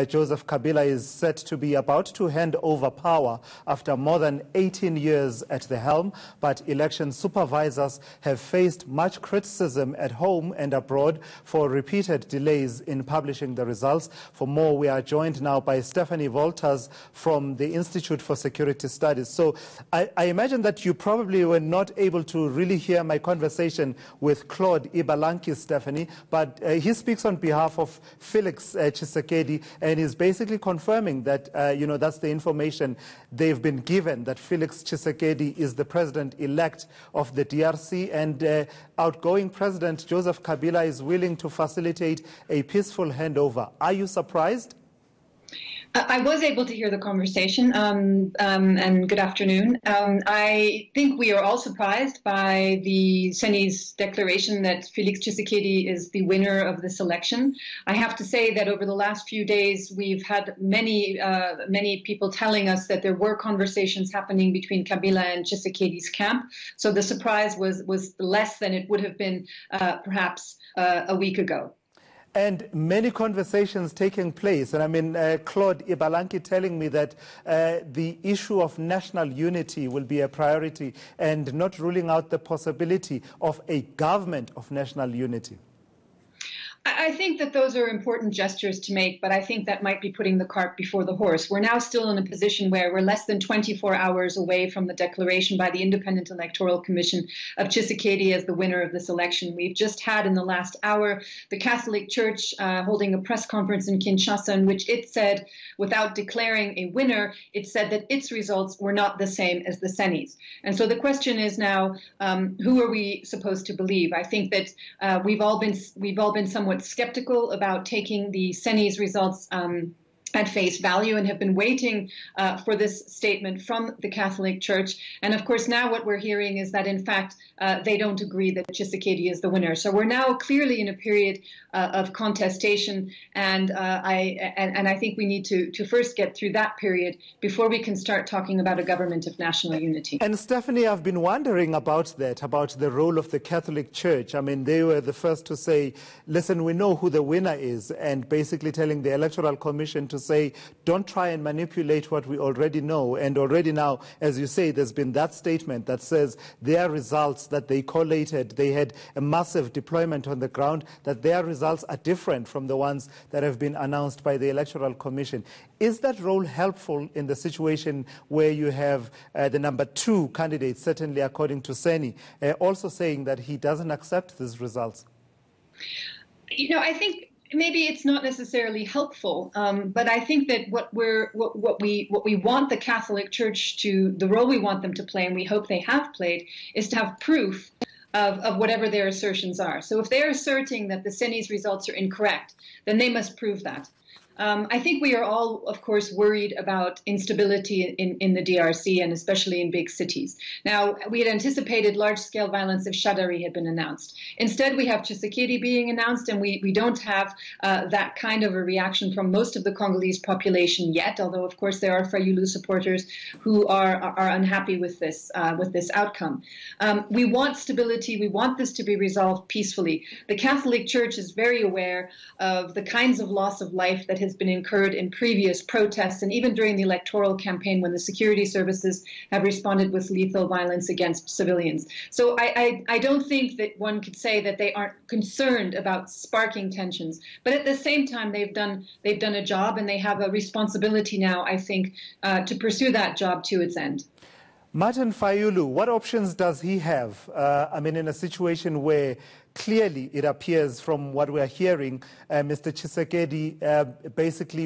Joseph Kabila is set to be about to hand over power after more than 18 years at the helm, but election supervisors have faced much criticism at home and abroad for repeated delays in publishing the results. For more, we are joined now by Stephanie Wolters from the Institute for Security Studies. So I imagine that you probably were not able to really hear my conversation with Claude Ibalanki, Stephanie, but he speaks on behalf of Felix Tshisekedi, and is basically confirming that, that's the information they've been given, that Felix Tshisekedi is the president-elect of the DRC, and outgoing President Joseph Kabila is willing to facilitate a peaceful handover. Are you surprised? I was able to hear the conversation, and good afternoon. I think we are all surprised by the Seni's declaration that Felix Tshisekedi is the winner of this election. I have to say that over the last few days, we've had many people telling us that there were conversations happening between Kabila and Tshisekedi's camp. So the surprise was less than it would have been perhaps a week ago. And many conversations taking place. And I mean, Claude Ibalanki telling me that the issue of national unity will be a priority and not ruling out the possibility of a government of national unity. I think that those are important gestures to make, but I think that might be putting the cart before the horse. We're now still in a position where we're less than 24 hours away from the declaration by the Independent Electoral Commission of Tshisekedi as the winner of this election. We've just had in the last hour the Catholic Church holding a press conference in Kinshasa in which it said, without declaring a winner, it said that its results were not the same as the Seni's. And so the question is now, who are we supposed to believe? I think that we've all been somewhat skeptical about taking the Seni's results at face value and have been waiting for this statement from the Catholic Church. And of course, now what we're hearing is that, in fact, they don't agree that Tshisekedi is the winner. So we're now clearly in a period of contestation, and I think we need to first get through that period before we can start talking about a government of national unity. And Stephanie, I've been wondering about that, about the role of the Catholic Church. I mean, they were the first to say, listen, we know who the winner is, and basically telling the Electoral Commission to say, don't try and manipulate what we already know. And already now, as you say, there's been that statement that says their results that they collated, they had a massive deployment on the ground, that their results are different from the ones that have been announced by the Electoral Commission. Is that role helpful in the situation where you have the number 2 candidate, certainly according to Seni, also saying that he doesn't accept these results? I think maybe it's not necessarily helpful, but I think that what we want the Catholic Church to, the role we want them to play, and we hope they have played, is to have proof of whatever their assertions are. So if they're asserting that the Seni's results are incorrect, then they must prove that. I think we are all, of course, worried about instability in the DRC and especially in big cities. Now, we had anticipated large-scale violence if Shadari had been announced. Instead, we have Tshisekedi being announced, and we don't have that kind of a reaction from most of the Congolese population yet, although, of course, there are Fayulu supporters who are unhappy with this outcome. We want stability. We want this to be resolved peacefully. The Catholic Church is very aware of the kinds of loss of life that has been incurred in previous protests and even during the electoral campaign when the security services have responded with lethal violence against civilians. So I don't think that one could say that they aren't concerned about sparking tensions, but at the same time they've done a job, and they have a responsibility now, I think, to pursue that job to its end. Martin Fayulu, what options does he have? In a situation where clearly it appears from what we're hearing, Mr. Tshisekedi basically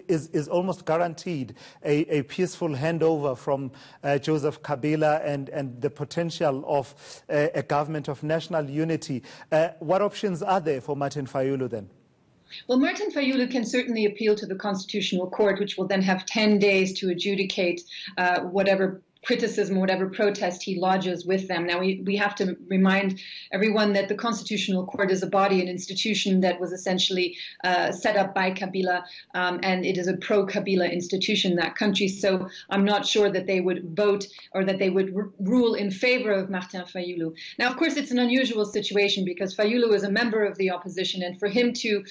is almost guaranteed a peaceful handover from Joseph Kabila and the potential of a government of national unity. What options are there for Martin Fayulu then? Well, Martin Fayulu can certainly appeal to the Constitutional Court, which will then have 10 days to adjudicate whatever criticism, whatever protest he lodges with them. Now, we have to remind everyone that the Constitutional Court is a body, an institution that was essentially set up by Kabila, and it is a pro-Kabila institution in that country. So I'm not sure that they would vote or that they would rule in favor of Martin Fayulu. Now, of course, it's an unusual situation because Fayulu is a member of the opposition, and for him to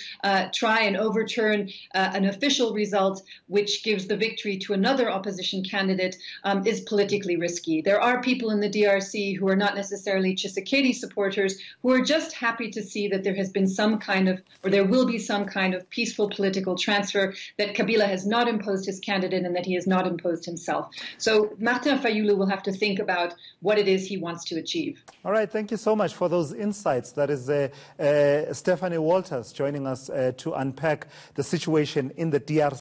try and overturn an official result which gives the victory to another opposition candidate is politically risky. There are people in the DRC who are not necessarily Tshisekedi supporters who are just happy to see that there has been some kind of, or there will be some kind of peaceful political transfer, that Kabila has not imposed his candidate and that he has not imposed himself. So Martin Fayulu will have to think about what it is he wants to achieve. All right, thank you so much for those insights. That is Stephanie Walters joining us to unpack the situation in the DRC.